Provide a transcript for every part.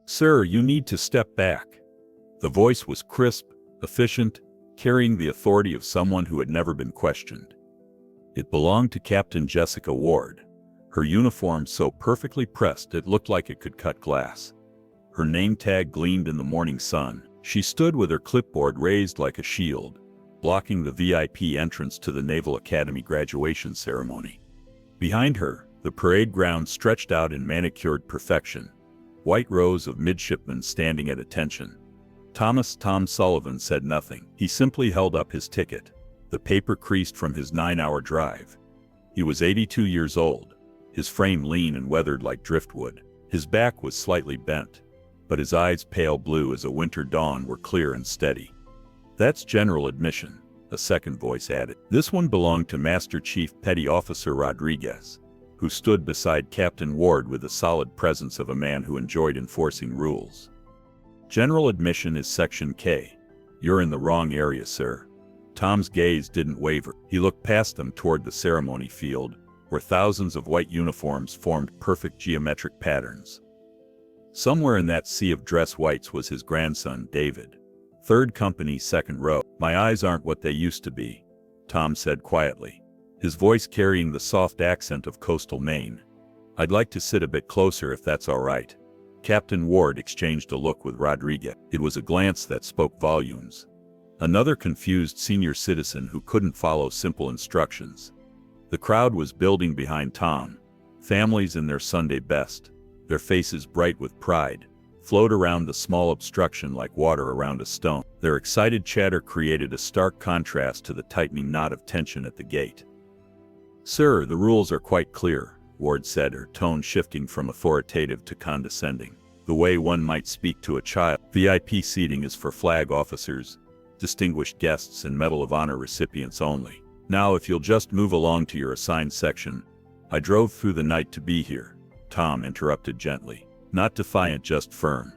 "Sir, you need to step back." The voice was crisp, efficient, carrying the authority of someone who had never been questioned. It belonged to Captain Jessica Ward, her uniform so perfectly pressed it looked like it could cut glass. Her name tag gleamed in the morning sun. She stood with her clipboard raised like a shield, blocking the VIP entrance to the Naval Academy graduation ceremony. Behind her, the parade ground stretched out in manicured perfection, white rows of midshipmen standing at attention. Tom Sullivan said nothing. He simply held up his ticket. The paper creased from his 9-hour drive. He was 82 years old, his frame lean and weathered like driftwood. His back was slightly bent, but his eyes, pale blue as a winter dawn, were clear and steady. "That's general admission," a second voice added. This one belonged to Master Chief Petty Officer Rodriguez, who stood beside Captain Ward with the solid presence of a man who enjoyed enforcing rules. "General admission is Section K. You're in the wrong area, sir." Tom's gaze didn't waver. He looked past them toward the ceremony field, where thousands of white uniforms formed perfect geometric patterns. Somewhere in that sea of dress whites was his grandson, David. "Third company, second row." "My eyes aren't what they used to be," Tom said quietly, his voice carrying the soft accent of coastal Maine. "I'd like to sit a bit closer if that's all right." Captain Ward exchanged a look with Rodriguez. It was a glance that spoke volumes. Another confused senior citizen who couldn't follow simple instructions. The crowd was building behind Tom. Families in their Sunday best, their faces bright with pride, flowed around the small obstruction like water around a stone. Their excited chatter created a stark contrast to the tightening knot of tension at the gate. "Sir, the rules are quite clear," Ward said, her tone shifting from authoritative to condescending, the way one might speak to a child. "VIP seating is for flag officers, distinguished guests and Medal of Honor recipients only. Now if you'll just move along to your assigned section." "I drove through the night to be here," Tom interrupted gently, not defiant, just firm.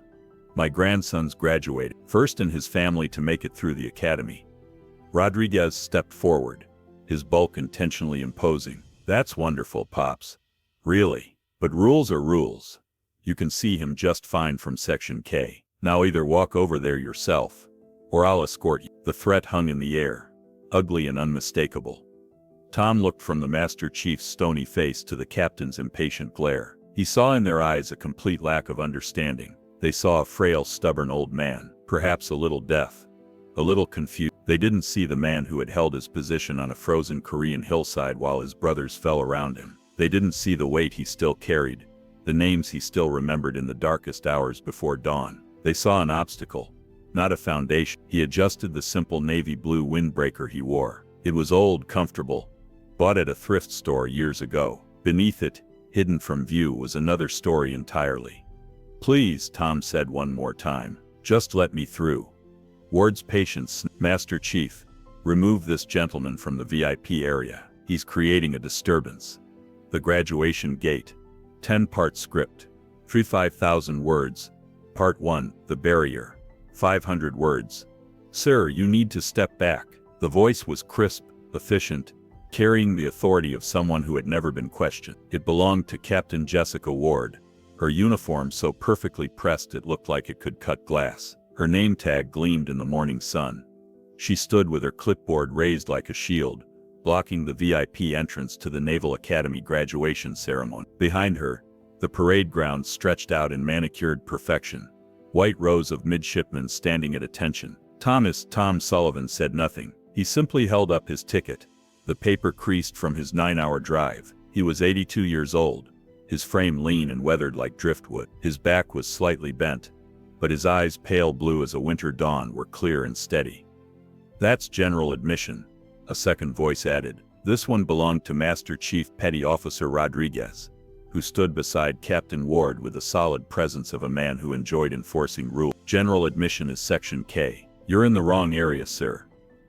"My grandson's graduated, first in his family to make it through the academy." Rodriguez stepped forward, his bulk intentionally imposing. "That's wonderful, Pops. Really. But rules are rules. You can see him just fine from Section K. Now either walk over there yourself, or I'll escort you." The threat hung in the air, ugly and unmistakable. Tom looked from the Master Chief's stony face to the captain's impatient glare. He saw in their eyes a complete lack of understanding. They saw a frail, stubborn old man, perhaps a little deaf, a little confused. They didn't see the man who had held his position on a frozen Korean hillside while his brothers fell around him. They didn't see the weight he still carried, the names he still remembered in the darkest hours before dawn. They saw an obstacle, not a foundation. He adjusted the simple navy blue windbreaker he wore. It was old, comfortable, bought at a thrift store years ago. Beneath it, hidden from view, was another story entirely. "Please," Tom said one more time, "just let me through." Ward's patience. "Master Chief, remove this gentleman from the VIP area. He's creating a disturbance." The graduation gate. 10-part script. 35,000 words. Part 1, the barrier. 500 words. "Sir, you need to step back." The voice was crisp, efficient, carrying the authority of someone who had never been questioned. It belonged to Captain Jessica Ward, her uniform so perfectly pressed it looked like it could cut glass. Her name tag gleamed in the morning sun. She stood with her clipboard raised like a shield, blocking the VIP entrance to the Naval Academy graduation ceremony. Behind her, the parade ground stretched out in manicured perfection, white rows of midshipmen standing at attention. Tom Sullivan said nothing. He simply held up his ticket. The paper creased from his 9-hour drive. He was 82 years old, his frame lean and weathered like driftwood. His back was slightly bent, but his eyes, pale blue as a winter dawn, were clear and steady. "That's general admission," a second voice added. This one belonged to Master Chief Petty Officer Rodriguez, who stood beside Captain Ward with the solid presence of a man who enjoyed enforcing rules. "General admission is Section K. You're in the wrong area, sir."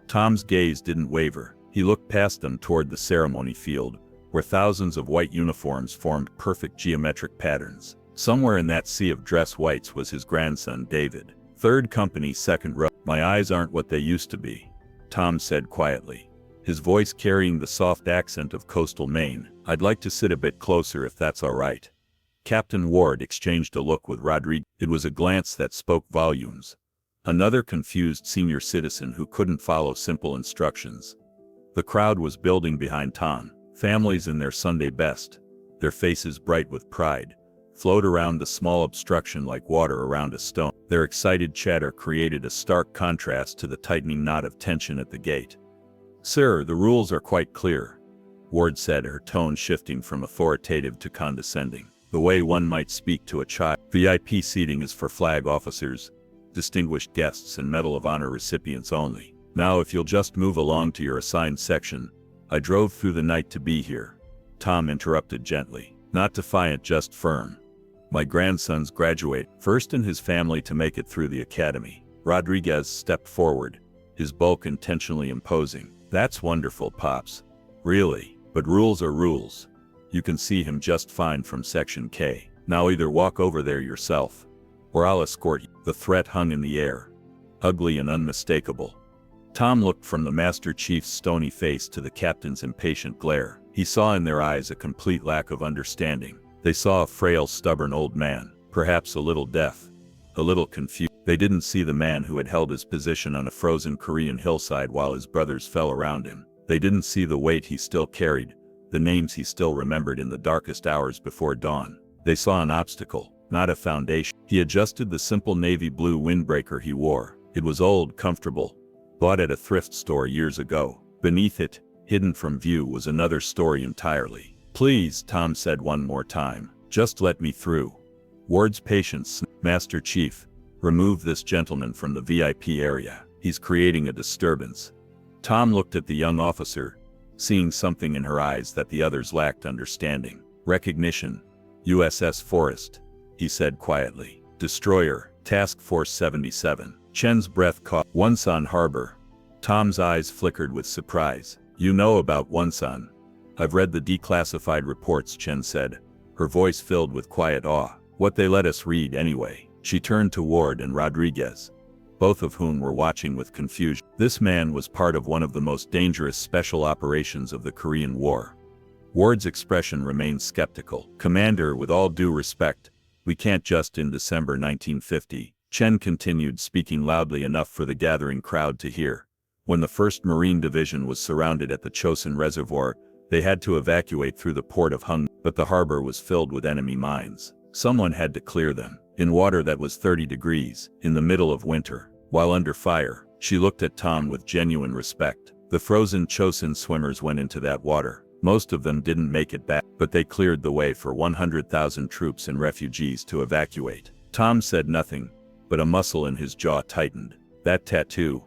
Tom's gaze didn't waver. He looked past them toward the ceremony field, where thousands of white uniforms formed perfect geometric patterns. Somewhere in that sea of dress whites was his grandson, David. "Third company, second row." "My eyes aren't what they used to be," Tom said quietly, his voice carrying the soft accent of coastal Maine. "I'd like to sit a bit closer if that's all right." Captain Ward exchanged a look with Rodriguez. It was a glance that spoke volumes. Another confused senior citizen who couldn't follow simple instructions. The crowd was building behind Tom, families in their Sunday best, their faces bright with pride, flowed around the small obstruction like water around a stone. Their excited chatter created a stark contrast to the tightening knot of tension at the gate. "Sir, the rules are quite clear," Ward said, her tone shifting from authoritative to condescending, the way one might speak to a child. "VIP seating is for flag officers, distinguished guests and Medal of Honor recipients only. Now if you'll just move along to your assigned section. I drove through the night to be here," Tom interrupted gently, not defiant, just firm. "My grandson's graduate, first in his family to make it through the academy." Rodriguez stepped forward, his bulk intentionally imposing. "That's wonderful, Pops. Really, but rules are rules. You can see him just fine from Section K. Now either walk over there yourself, or I'll escort you." The threat hung in the air, ugly and unmistakable. Tom looked from the Master Chief's stony face to the captain's impatient glare. He saw in their eyes a complete lack of understanding. They saw a frail, stubborn old man, perhaps a little deaf, a little confused. They didn't see the man who had held his position on a frozen Korean hillside while his brothers fell around him. They didn't see the weight he still carried, the names he still remembered in the darkest hours before dawn. They saw an obstacle, not a foundation. He adjusted the simple navy blue windbreaker he wore. It was old, comfortable, bought at a thrift store years ago. Beneath it, hidden from view, was another story entirely. "Please," Tom said one more time, "just let me through." Ward's patience. "Master Chief, remove this gentleman from the VIP area. He's creating a disturbance." Tom looked at the young officer, seeing something in her eyes that the others lacked understanding. "Recognition. USS Forest," he said quietly. "Destroyer, Task Force 77. Chen's breath caught. "Hungnam Harbor." Tom's eyes flickered with surprise. "You know about Hungnam?" "I've read the declassified reports," Chen said, her voice filled with quiet awe. "What they let us read anyway." She turned to Ward and Rodriguez, both of whom were watching with confusion. This man was part of one of the most dangerous special operations of the Korean War. Ward's expression remained skeptical. "Commander, with all due respect, we can't just in December 1950. Chen continued, speaking loudly enough for the gathering crowd to hear. "When the 1st Marine Division was surrounded at the Chosin Reservoir, they had to evacuate through the port of Hungnam, but the harbor was filled with enemy mines. Someone had to clear them, in water that was 30 degrees, in the middle of winter, while under fire." She looked at Tom with genuine respect. "The Frozen Chosin swimmers went into that water. Most of them didn't make it back, but they cleared the way for 100,000 troops and refugees to evacuate." Tom said nothing, but a muscle in his jaw tightened. "That tattoo,"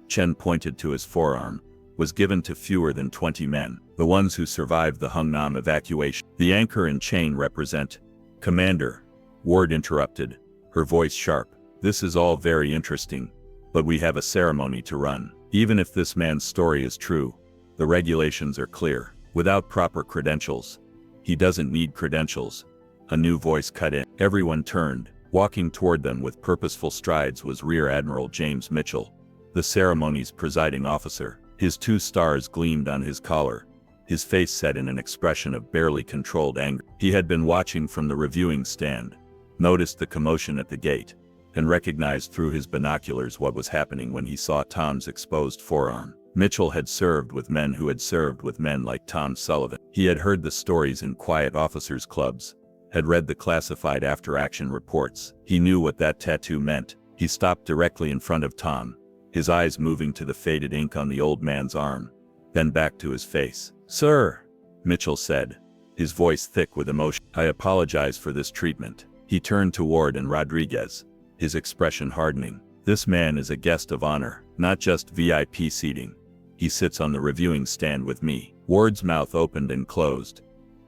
Chen pointed to his forearm, "was given to fewer than 20 men, the ones who survived the Hungnam evacuation. The anchor and chain represent—" "Commander," Ward interrupted, her voice sharp, "this is all very interesting, but we have a ceremony to run. Even if this man's story is true, the regulations are clear. Without proper credentials." "He doesn't need credentials," a new voice cut in. Everyone turned. Walking toward them with purposeful strides was Rear Admiral James Mitchell, the ceremony's presiding officer. His 2 stars gleamed on his collar, his face set in an expression of barely controlled anger. He had been watching from the reviewing stand, noticed the commotion at the gate, and recognized through his binoculars what was happening when he saw Tom's exposed forearm. Mitchell had served with men who had served with men like Thomas Sullivan. He had heard the stories in quiet officers' clubs, had read the classified after-action reports. He knew what that tattoo meant. He stopped directly in front of Tom, his eyes moving to the faded ink on the old man's arm, then back to his face. "Sir," Mitchell said, his voice thick with emotion, "I apologize for this treatment." He turned to Ward and Rodriguez, his expression hardening. "This man is a guest of honor, not just VIP seating. He sits on the reviewing stand with me." Ward's mouth opened and closed.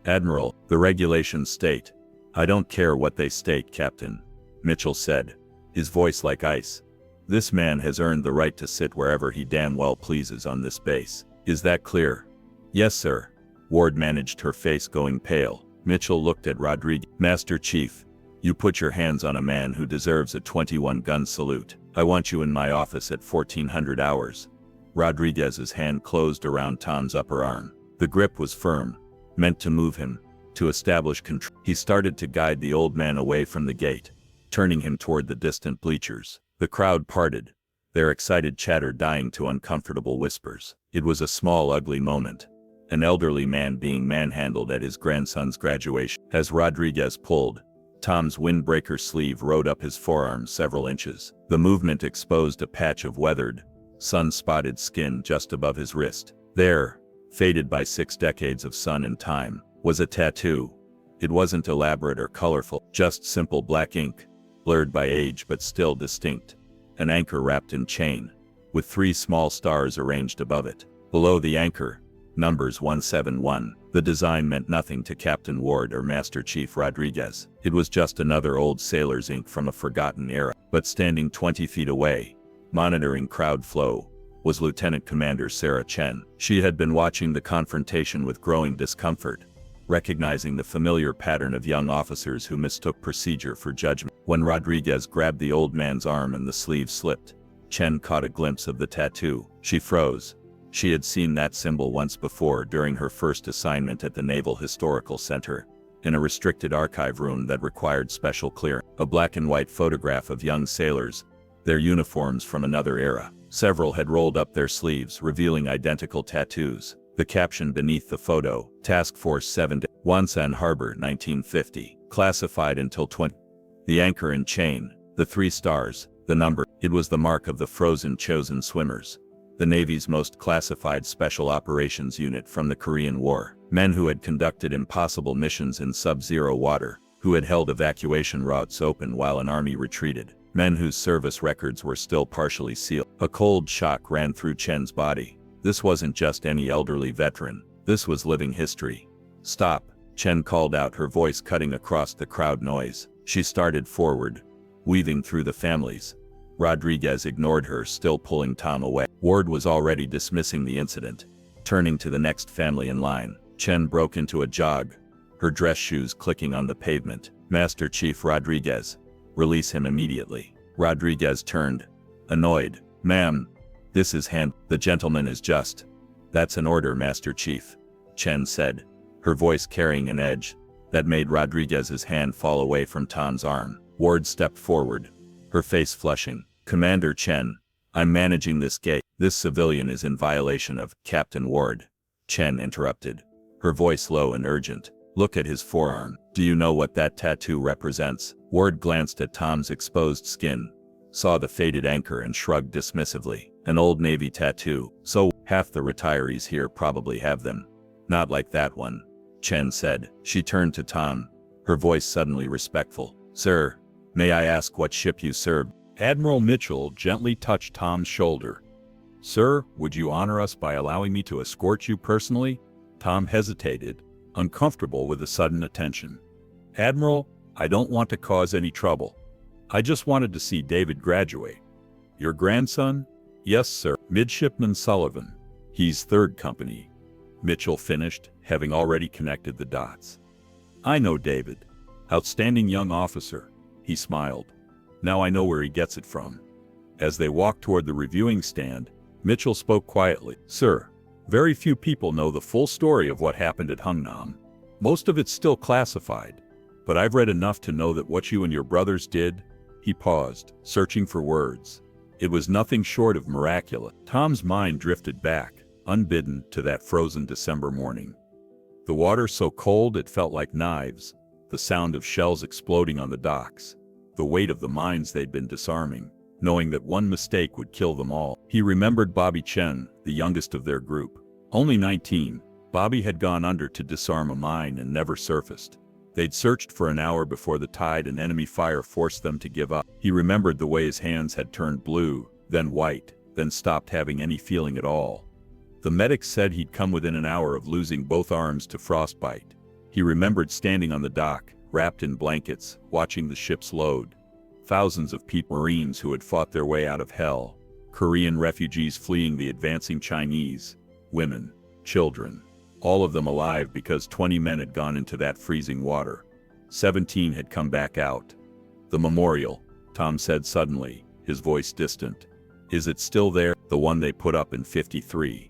"Admiral, the regulations state." "I don't care what they state, Captain," Mitchell said, his voice like ice. "This man has earned the right to sit wherever he damn well pleases on this base. Is that clear?" "Yes, sir." Ward managed, her face going pale. Mitchell looked at Rodriguez. "Master Chief, you put your hands on a man who deserves a 21-gun salute. I want you in my office at 1400 hours." Rodriguez's hand closed around Tom's upper arm. The grip was firm, meant to move him, To establish control, he started to guide the old man away from the gate, turning him toward the distant bleachers. The crowd parted, their excited chatter dying to uncomfortable whispers. It was a small, ugly moment. An elderly man being manhandled at his grandson's graduation. As Rodriguez pulled, Tom's windbreaker sleeve rode up his forearm several inches. The movement exposed a patch of weathered, sun-spotted skin just above his wrist. There, faded by 6 decades of sun and time, was a tattoo. It wasn't elaborate or colorful, just simple black ink, blurred by age but still distinct. An anchor wrapped in chain, with 3 small stars arranged above it. Below the anchor, numbers 171. The design meant nothing to Captain Ward or Master Chief Rodriguez. It was just another old sailor's ink from a forgotten era. But standing 20 feet away, monitoring crowd flow, was Lieutenant Commander Sarah Chen. She had been watching the confrontation with growing discomfort, recognizing the familiar pattern of young officers who mistook procedure for judgment. When Rodriguez grabbed the old man's arm and the sleeve slipped, Chen caught a glimpse of the tattoo. She froze. She had seen that symbol once before during her first assignment at the Naval Historical Center, in a restricted archive room that required special clearance. A black and white photograph of young sailors, their uniforms from another era. Several had rolled up their sleeves, revealing identical tattoos. The caption beneath the photo, Task Force 7, Hungnam Harbor, 1950, classified until 20. The anchor and chain, the 3 stars, the number. It was the mark of the Frozen Chosin swimmers, the Navy's most classified special operations unit from the Korean War. Men who had conducted impossible missions in sub-zero water, who had held evacuation routes open while an army retreated. Men whose service records were still partially sealed. A cold shock ran through Chen's body. This wasn't just any elderly veteran. This was living history. "Stop," Chen called out, her voice cutting across the crowd noise. She started forward, weaving through the families. Rodriguez ignored her, still pulling Tom away. Ward was already dismissing the incident, turning to the next family in line. Chen broke into a jog, her dress shoes clicking on the pavement. "Master Chief Rodriguez, release him immediately." Rodriguez turned, annoyed. "Ma'am, this is the gentleman is just." "That's an order, Master Chief," Chen said, her voice carrying an edge that made Rodriguez's hand fall away from Tom's arm. Ward stepped forward, her face flushing. "Commander Chen, I'm managing this gate. This civilian is in violation of..." "Captain Ward," Chen interrupted, her voice low and urgent. "Look at his forearm. Do you know what that tattoo represents?" Ward glanced at Tom's exposed skin, saw the faded anchor and shrugged dismissively. "An old Navy tattoo. So, half the retirees here probably have them." "Not like that one," Chen said. She turned to Tom, her voice suddenly respectful. "Sir, may I ask what ship you served?" Admiral Mitchell gently touched Tom's shoulder. "Sir, would you honor us by allowing me to escort you personally?" Tom hesitated, uncomfortable with the sudden attention. "Admiral, I don't want to cause any trouble. I just wanted to see David graduate." "Your grandson?" "Yes, sir. Midshipman Sullivan. He's 3rd Company." Mitchell finished, having already connected the dots. "I know David. Outstanding young officer." He smiled. "Now I know where he gets it from." As they walked toward the reviewing stand, Mitchell spoke quietly. "Sir, very few people know the full story of what happened at Hungnam. Most of it's still classified. But I've read enough to know that what you and your brothers did..." He paused, searching for words. "It was nothing short of miraculous." Tom's mind drifted back, unbidden, to that frozen December morning. The water so cold it felt like knives, the sound of shells exploding on the docks, the weight of the mines they'd been disarming, knowing that one mistake would kill them all. He remembered Bobby Chen, the youngest of their group. Only 19, Bobby had gone under to disarm a mine and never surfaced. They'd searched for an hour before the tide and enemy fire forced them to give up. He remembered the way his hands had turned blue, then white, then stopped having any feeling at all. The medics said he'd come within an hour of losing both arms to frostbite. He remembered standing on the dock, wrapped in blankets, watching the ships load. Thousands of Marines who had fought their way out of hell. Korean refugees fleeing the advancing Chinese. Women, children. All of them alive because 20 men had gone into that freezing water. 17 had come back out. "The memorial," Tom said suddenly, his voice distant. "Is it still there? The one they put up in '53?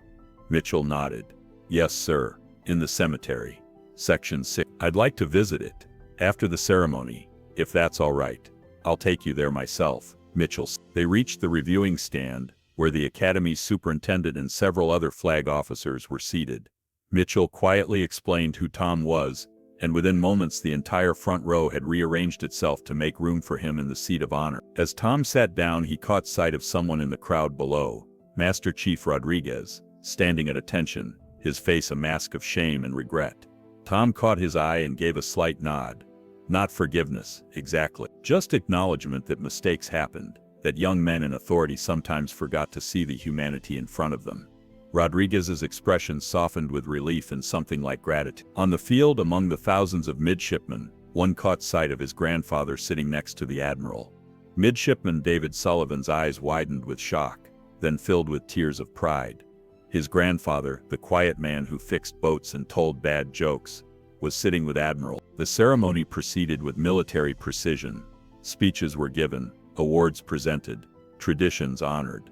Mitchell nodded. "Yes, sir. In the cemetery." Section 6. I'd like to visit it. After the ceremony, if that's all right. I'll take you there myself, Mitchell said. They reached the reviewing stand, where the Academy's superintendent and several other flag officers were seated. Mitchell quietly explained who Tom was, and within moments the entire front row had rearranged itself to make room for him in the seat of honor. As Tom sat down, he caught sight of someone in the crowd below, Master Chief Rodriguez, standing at attention, his face a mask of shame and regret. Tom caught his eye and gave a slight nod. Not forgiveness, exactly. Just acknowledgement that mistakes happened, that young men in authority sometimes forgot to see the humanity in front of them. Rodriguez's expression softened with relief and something like gratitude. On the field, among the thousands of midshipmen, one caught sight of his grandfather sitting next to the Admiral. Midshipman David Sullivan's eyes widened with shock, then filled with tears of pride. His grandfather, the quiet man who fixed boats and told bad jokes, was sitting with Admiral. The ceremony proceeded with military precision. Speeches were given, awards presented, traditions honored.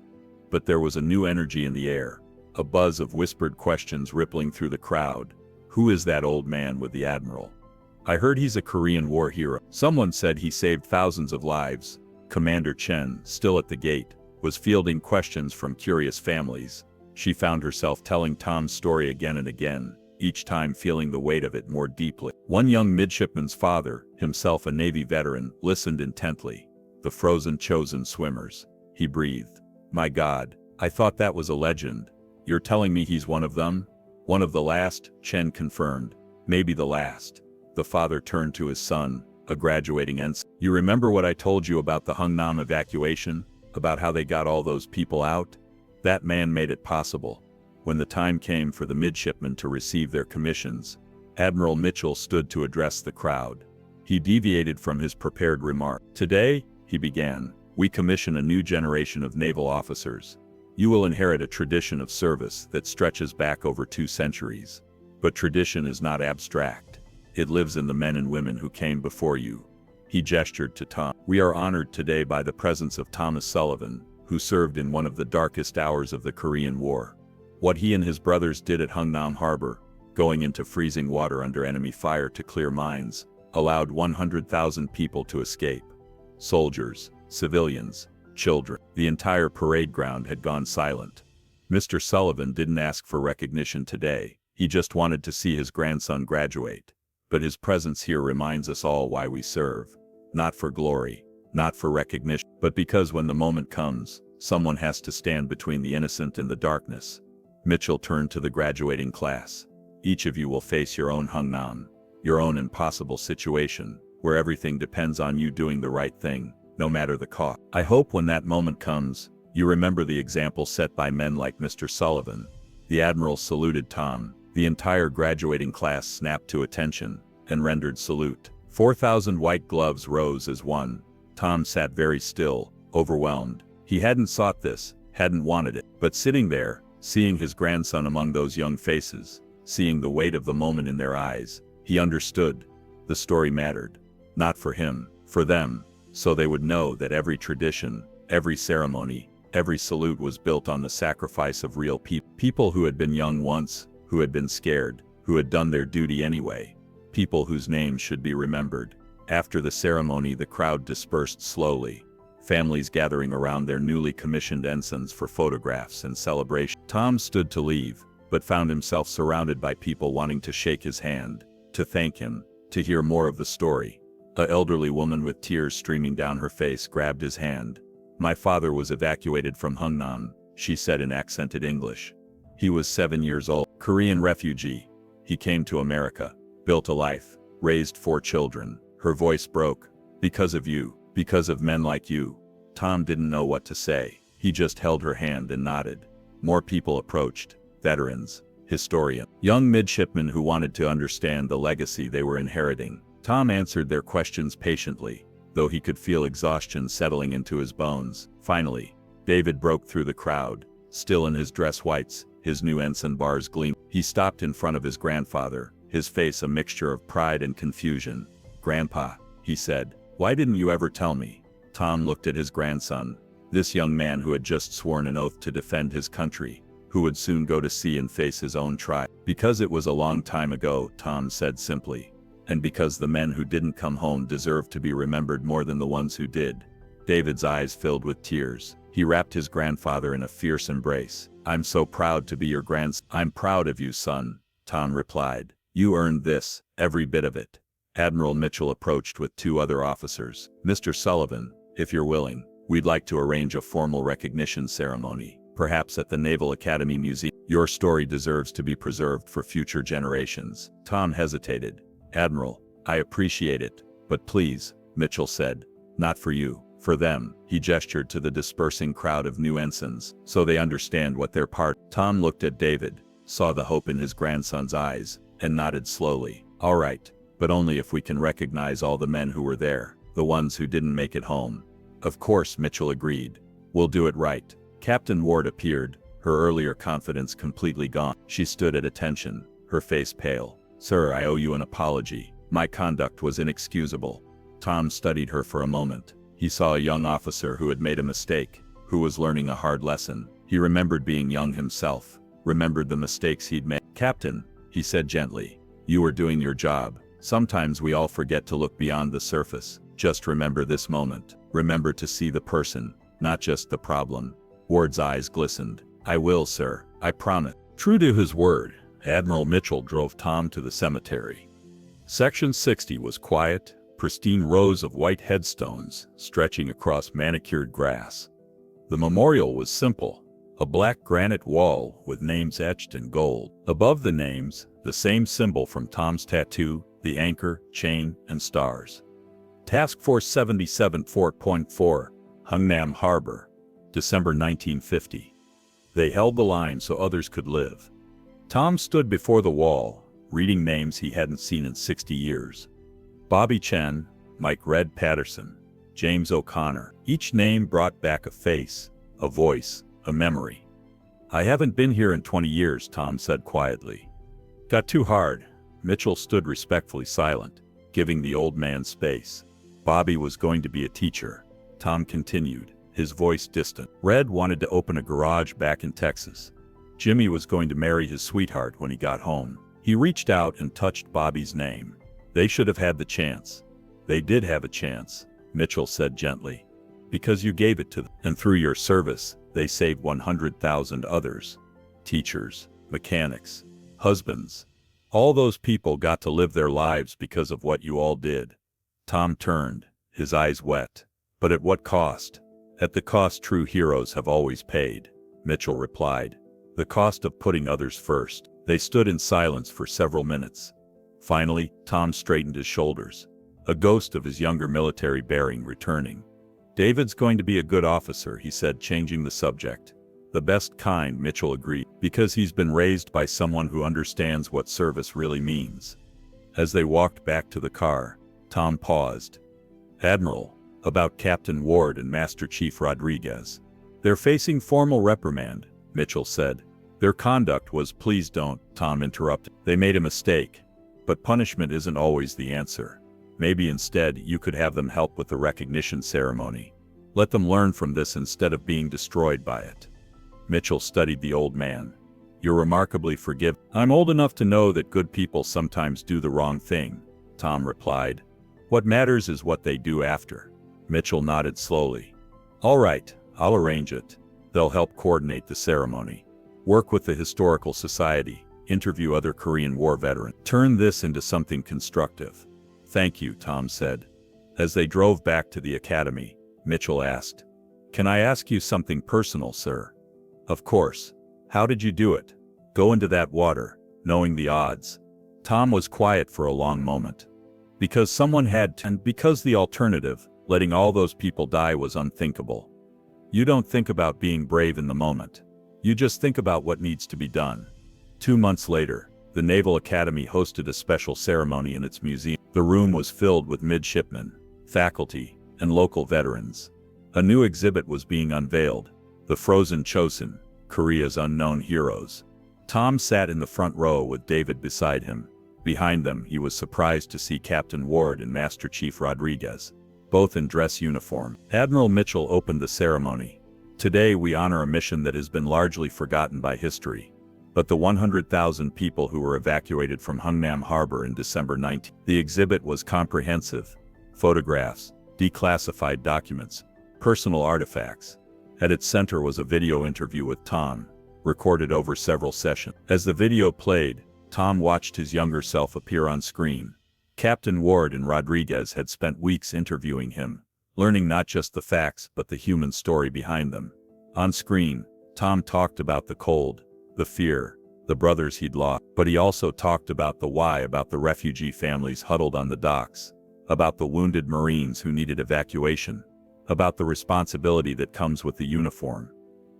But there was a new energy in the air, a buzz of whispered questions rippling through the crowd. Who is that old man with the Admiral? I heard he's a Korean War hero. Someone said he saved thousands of lives. Commander Chen, still at the gate, was fielding questions from curious families. She found herself telling Tom's story again and again, each time feeling the weight of it more deeply. One young midshipman's father, himself a Navy veteran, listened intently. The Frozen Chosin swimmers. He breathed. My God, I thought that was a legend. You're telling me he's one of them? One of the last, Chen confirmed. Maybe the last. The father turned to his son, a graduating ensign. You remember what I told you about the Hungnam evacuation? About how they got all those people out? That man made it possible. When the time came for the midshipmen to receive their commissions, Admiral Mitchell stood to address the crowd. He deviated from his prepared remark. Today, he began, we commission a new generation of naval officers. You will inherit a tradition of service that stretches back over 2 centuries. But tradition is not abstract. It lives in the men and women who came before you. He gestured to Tom. We are honored today by the presence of Thomas Sullivan, who served in one of the darkest hours of the Korean War. What he and his brothers did at Hungnam Harbor, going into freezing water under enemy fire to clear mines, allowed 100,000 people to escape. Soldiers, civilians, children. The entire parade ground had gone silent. Mr. Sullivan didn't ask for recognition today. He just wanted to see his grandson graduate. But his presence here reminds us all why we serve. Not for glory, not for recognition, but because when the moment comes, someone has to stand between the innocent and the darkness. Mitchell turned to the graduating class. Each of you will face your own Hungnam, your own impossible situation, where everything depends on you doing the right thing, no matter the cost. I hope when that moment comes, you remember the example set by men like Mr. Sullivan. The Admiral saluted Tom. The entire graduating class snapped to attention and rendered salute. 4,000 white gloves rose as one. Tom sat very still, overwhelmed. He hadn't sought this, hadn't wanted it, but sitting there, seeing his grandson among those young faces, seeing the weight of the moment in their eyes, he understood. The story mattered. Not for him, for them, so they would know that every tradition, every ceremony, every salute was built on the sacrifice of real people. People who had been young once, who had been scared, who had done their duty anyway. People whose names should be remembered. After the ceremony, the crowd dispersed slowly, families gathering around their newly commissioned ensigns for photographs and celebration. Tom stood to leave, but found himself surrounded by people wanting to shake his hand, to thank him, to hear more of the story. An elderly woman with tears streaming down her face grabbed his hand. My father was evacuated from Hungnam, she said in accented English. He was 7 years old, Korean refugee. He came to America, built a life, raised 4 children. Her voice broke. Because of you, because of men like you. Tom didn't know what to say. He just held her hand and nodded. More people approached, veterans, historians, young midshipmen who wanted to understand the legacy they were inheriting. Tom answered their questions patiently, though he could feel exhaustion settling into his bones. Finally, David broke through the crowd, still in his dress whites, his new ensign bars gleamed. He stopped in front of his grandfather, his face a mixture of pride and confusion. Grandpa, he said, why didn't you ever tell me? Tom looked at his grandson, this young man who had just sworn an oath to defend his country, who would soon go to sea and face his own trial. Because it was a long time ago, Tom said simply. And because the men who didn't come home deserved to be remembered more than the ones who did. David's eyes filled with tears. He wrapped his grandfather in a fierce embrace. "I'm so proud to be your grandson." "I'm proud of you, son," Tom replied. "You earned this, every bit of it." Admiral Mitchell approached with two other officers. "Mr. Sullivan, if you're willing, we'd like to arrange a formal recognition ceremony, perhaps at the Naval Academy Museum. Your story deserves to be preserved for future generations." Tom hesitated. "Admiral, I appreciate it, but please," Mitchell said, "not for you. For them." He gestured to the dispersing crowd of new ensigns, "so they understand what their part." Tom looked at David, saw the hope in his grandson's eyes, and nodded slowly. "All right, but only if we can recognize all the men who were there, the ones who didn't make it home." "Of course," Mitchell agreed. "We'll do it right." Captain Ward appeared, her earlier confidence completely gone. She stood at attention, her face pale. "Sir, I owe you an apology. My conduct was inexcusable." Tom studied her for a moment. He saw a young officer who had made a mistake, who was learning a hard lesson. He remembered being young himself, remembered the mistakes he'd made. "Captain," he said gently, "you were doing your job. Sometimes we all forget to look beyond the surface. Just remember this moment. Remember to see the person, not just the problem." Ward's eyes glistened. "I will, sir. I promise." True to his word, Admiral Mitchell drove Tom to the cemetery. Section 60 was quiet, pristine rows of white headstones stretching across manicured grass. The memorial was simple, a black granite wall with names etched in gold. Above the names, the same symbol from Tom's tattoo, the anchor, chain, and stars. Task Force 77 4.4, Hungnam Harbor, December 1950. They held the line so others could live. Tom stood before the wall, reading names he hadn't seen in 60 years. Bobby Chen, Mike Red Patterson, James O'Connor. Each name brought back a face, a voice, a memory. "I haven't been here in 20 years, Tom said quietly. "Got too hard." Mitchell stood respectfully silent, giving the old man space. "Bobby was going to be a teacher," Tom continued, his voice distant. "Red wanted to open a garage back in Texas. Jimmy was going to marry his sweetheart when he got home." He reached out and touched Bobby's name. "They should have had the chance." "They did have a chance," Mitchell said gently. "Because you gave it to them. And through your service, they saved 100,000 others. Teachers, mechanics, husbands. All those people got to live their lives because of what you all did." Tom turned, his eyes wet. "But at what cost?" "At the cost true heroes have always paid," Mitchell replied. "The cost of putting others first." They stood in silence for several minutes. Finally, Tom straightened his shoulders, a ghost of his younger military bearing returning. "David's going to be a good officer," he said, changing the subject. "The best kind," Mitchell agreed, "because he's been raised by someone who understands what service really means." As they walked back to the car, Tom paused. "Admiral, about Captain Ward and Master Chief Rodriguez. They're facing formal reprimand," Mitchell said. "Their conduct was—" "Please don't," Tom interrupted. "They made a mistake. But punishment isn't always the answer. Maybe instead you could have them help with the recognition ceremony. Let them learn from this instead of being destroyed by it." Mitchell studied the old man. "You're remarkably forgiving." "I'm old enough to know that good people sometimes do the wrong thing," Tom replied. "What matters is what they do after." Mitchell nodded slowly. "All right, I'll arrange it. They'll help coordinate the ceremony. Work with the Historical Society, interview other Korean War veterans. Turn this into something constructive." "Thank you," Tom said. As they drove back to the academy, Mitchell asked, "Can I ask you something personal, sir?" "Of course. How did you do it? Go into that water, knowing the odds?" Tom was quiet for a long moment. "Because someone had to, and because the alternative, letting all those people die, was unthinkable. You don't think about being brave in the moment. You just think about what needs to be done." 2 months later, the Naval Academy hosted a special ceremony in its museum. The room was filled with midshipmen, faculty, and local veterans. A new exhibit was being unveiled, the Frozen Chosin, Korea's unknown heroes. Tom sat in the front row with David beside him. Behind them, he was surprised to see Captain Ward and Master Chief Rodriguez, both in dress uniform. Admiral Mitchell opened the ceremony. Today we honor a mission that has been largely forgotten by history. But the 100,000 people who were evacuated from Hungnam Harbor in December 19. The exhibit was comprehensive. Photographs, declassified documents, personal artifacts. At its center was a video interview with Tom, recorded over several sessions. As the video played, Tom watched his younger self appear on screen. Captain Ward and Rodriguez had spent weeks interviewing him, learning not just the facts but the human story behind them. On screen, Tom talked about the cold, the fear, the brothers he'd lost, but he also talked about the why, about the refugee families huddled on the docks, about the wounded Marines who needed evacuation, about the responsibility that comes with the uniform.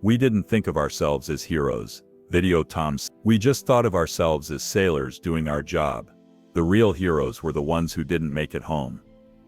We didn't think of ourselves as heroes, video Tom said. We just thought of ourselves as sailors doing our job. The real heroes were the ones who didn't make it home.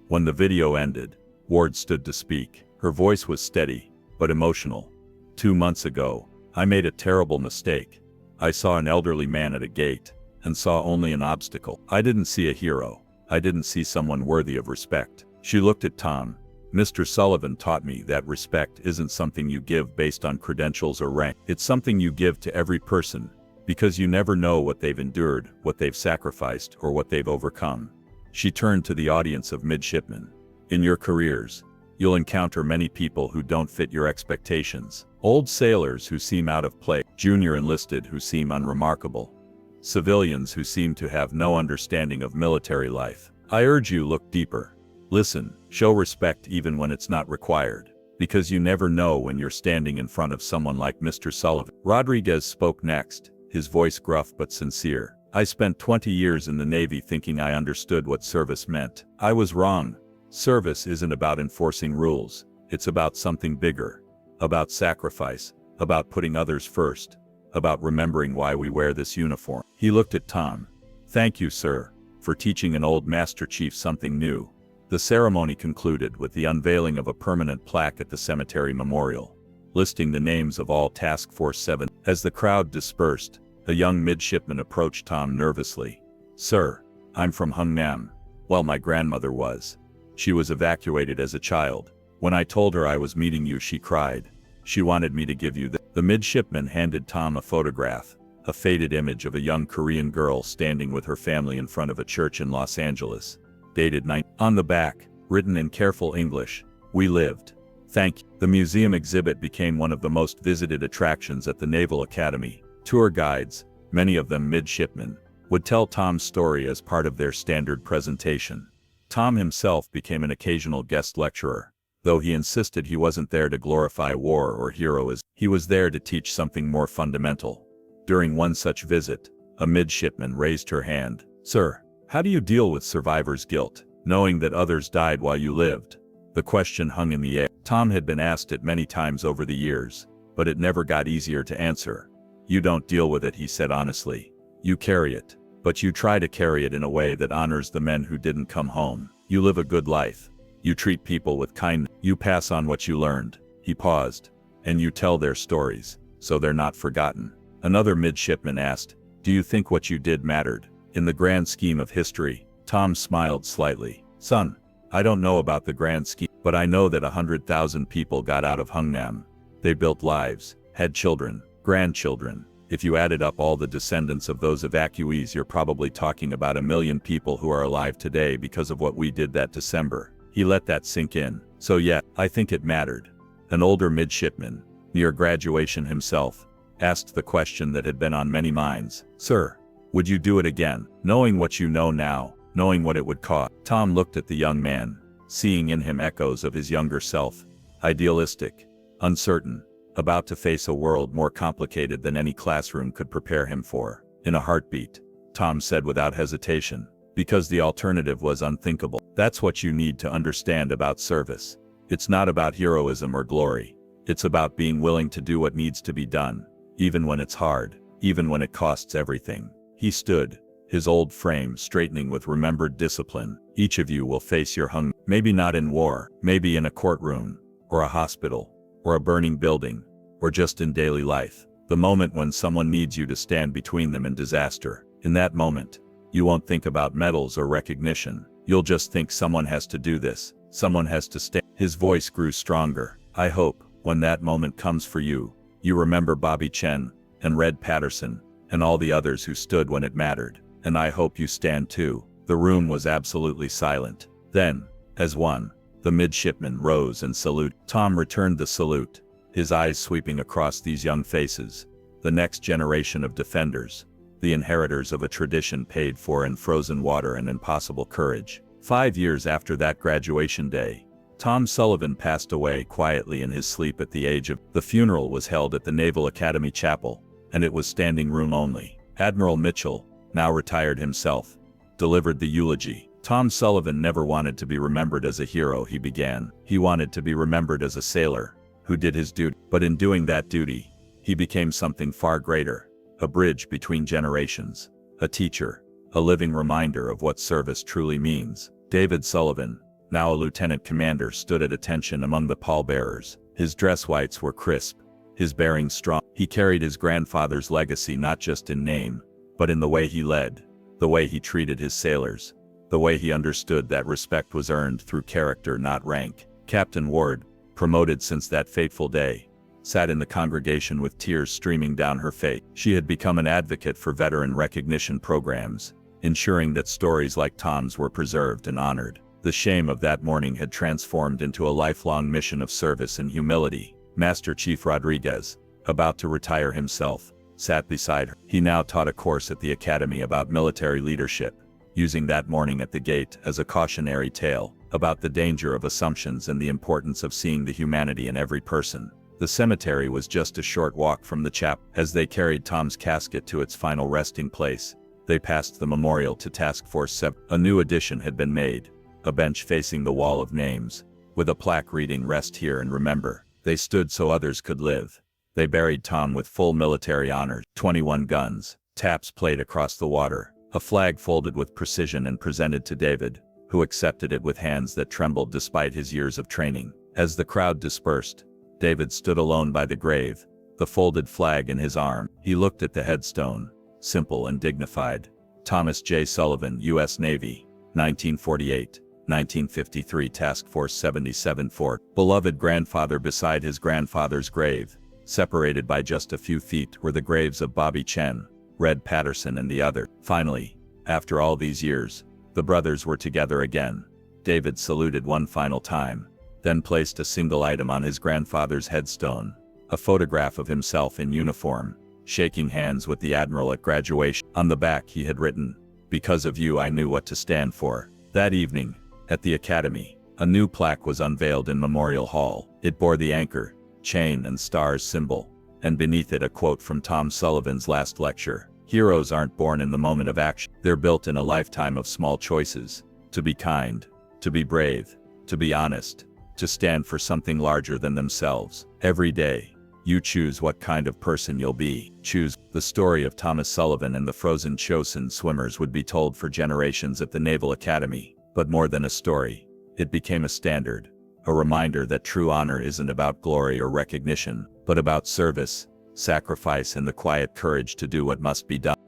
When the video ended, Ward stood to speak. Her voice was steady, but emotional. 2 months ago, I made a terrible mistake. I saw an elderly man at a gate, and saw only an obstacle. I didn't see a hero. I didn't see someone worthy of respect. She looked at Tom. Mr. Sullivan taught me that respect isn't something you give based on credentials or rank. It's something you give to every person, because you never know what they've endured, what they've sacrificed, or what they've overcome. She turned to the audience of midshipmen. In your careers, you'll encounter many people who don't fit your expectations. Old sailors who seem out of place, junior enlisted who seem unremarkable, civilians who seem to have no understanding of military life. I urge you, look deeper. Listen, show respect even when it's not required, because you never know when you're standing in front of someone like Mr. Sullivan. Rodriguez spoke next, his voice gruff but sincere. I spent 20 years in the Navy thinking I understood what service meant. I was wrong. Service isn't about enforcing rules. It's about something bigger. About sacrifice. About putting others first. About remembering why we wear this uniform. He looked at Tom. Thank you, sir, for teaching an old Master Chief something new. The ceremony concluded with the unveiling of a permanent plaque at the cemetery memorial, listing the names of all Task Force 7. As the crowd dispersed, a young midshipman approached Tom nervously. Sir, I'm from Hungnam. Well, my grandmother was. She was evacuated as a child. When I told her I was meeting you, she cried. She wanted me to give you the midshipman handed Tom a photograph, a faded image of a young Korean girl standing with her family in front of a church in Los Angeles. Dated 9. On the back, written in careful English, we lived. Thank you. The museum exhibit became one of the most visited attractions at the Naval Academy. Tour guides, many of them midshipmen, would tell Tom's story as part of their standard presentation. Tom himself became an occasional guest lecturer, though he insisted he wasn't there to glorify war or heroism. He was there to teach something more fundamental. During one such visit, a midshipman raised her hand. Sir, how do you deal with survivor's guilt, knowing that others died while you lived? The question hung in the air. Tom had been asked it many times over the years, but it never got easier to answer. You don't deal with it, he said honestly. You carry it. But you try to carry it in a way that honors the men who didn't come home. You live a good life. You treat people with kindness. You pass on what you learned. He paused. And you tell their stories, so they're not forgotten. Another midshipman asked, do you think what you did mattered? In the grand scheme of history, Tom smiled slightly. Son, I don't know about the grand scheme, but I know that 100,000 people got out of Hungnam. They built lives, had children, grandchildren. If you added up all the descendants of those evacuees, you're probably talking about 1 million people who are alive today because of what we did that December. He let that sink in. So yeah, I think it mattered. An older midshipman, near graduation himself, asked the question that had been on many minds. Sir, would you do it again? Knowing what you know now, knowing what it would cost. Tom looked at the young man, seeing in him echoes of his younger self. Idealistic, uncertain, about to face a world more complicated than any classroom could prepare him for. In a heartbeat, Tom said without hesitation, because the alternative was unthinkable. That's what you need to understand about service. It's not about heroism or glory. It's about being willing to do what needs to be done, even when it's hard, even when it costs everything. He stood, his old frame straightening with remembered discipline. Each of you will face your hunger, maybe not in war, maybe in a courtroom, or a hospital, or a burning building, or just in daily life. The moment when someone needs you to stand between them and disaster. In that moment, you won't think about medals or recognition. You'll just think someone has to do this. Someone has to stay. His voice grew stronger. I hope, When that moment comes for you, you remember Bobby Chen, and Red Patterson, and all the others who stood when it mattered. And I hope you stand too. The room was absolutely silent. Then, as one, the midshipman rose and saluted. Tom returned the salute, his eyes sweeping across these young faces, the next generation of defenders, the inheritors of a tradition paid for in frozen water and impossible courage. 5 years after that graduation day, Tom Sullivan passed away quietly in his sleep at the age of. The funeral was held at the Naval Academy chapel, and it was standing room only. Admiral Mitchell, now retired himself, delivered the eulogy. Tom Sullivan never wanted to be remembered as a hero, he began. He wanted to be remembered as a sailor who did his duty. But in doing that duty, he became something far greater, a bridge between generations, a teacher, a living reminder of what service truly means. David Sullivan, now a lieutenant commander, stood at attention among the pallbearers. His dress whites were crisp, his bearing strong. He carried his grandfather's legacy not just in name, but in the way he led, the way he treated his sailors, the way he understood that respect was earned through character, not rank. Captain Ward, promoted since that fateful day, sat in the congregation with tears streaming down her face. She had become an advocate for veteran recognition programs, ensuring that stories like Tom's were preserved and honored. The shame of that morning had transformed into a lifelong mission of service and humility. Master Chief Rodriguez, about to retire himself, sat beside her. He now taught a course at the academy about military leadership, using that morning at the gate as a cautionary tale about the danger of assumptions and the importance of seeing the humanity in every person. The cemetery was just a short walk from the chapel. As they carried Tom's casket to its final resting place, they passed the memorial to Task Force 7. A new addition had been made, a bench facing the wall of names, with a plaque reading "Rest here and remember." They stood so others could live. They buried Tom with full military honors. 21 guns, taps played across the water, a flag folded with precision and presented to David, who accepted it with hands that trembled despite his years of training. As the crowd dispersed, David stood alone by the grave, the folded flag in his arm. He looked at the headstone, simple and dignified. Thomas J. Sullivan, U.S. Navy, 1948-1953, Task Force 77 Fort. Beloved grandfather. Beside his grandfather's grave, separated by just a few feet, were the graves of Bobby Chen, Red Patterson, and the other. Finally, after all these years, the brothers were together again. David saluted one final time, then placed a single item on his grandfather's headstone, a photograph of himself in uniform, shaking hands with the Admiral at graduation. On the back he had written, "Because of you I knew what to stand for." That evening, at the Academy, a new plaque was unveiled in Memorial Hall. It bore the anchor, chain and stars symbol, and beneath it a quote from Tom Sullivan's last lecture: "Heroes aren't born in the moment of action. They're built in a lifetime of small choices. To be kind, to be brave, to be honest, to stand for something larger than themselves. Every day, you choose what kind of person you'll be." Choose. The story of Thomas Sullivan and the Frozen Chosin swimmers would be told for generations at the Naval Academy. But more than a story, it became a standard, a reminder that true honor isn't about glory or recognition, but about service, sacrifice, and the quiet courage to do what must be done.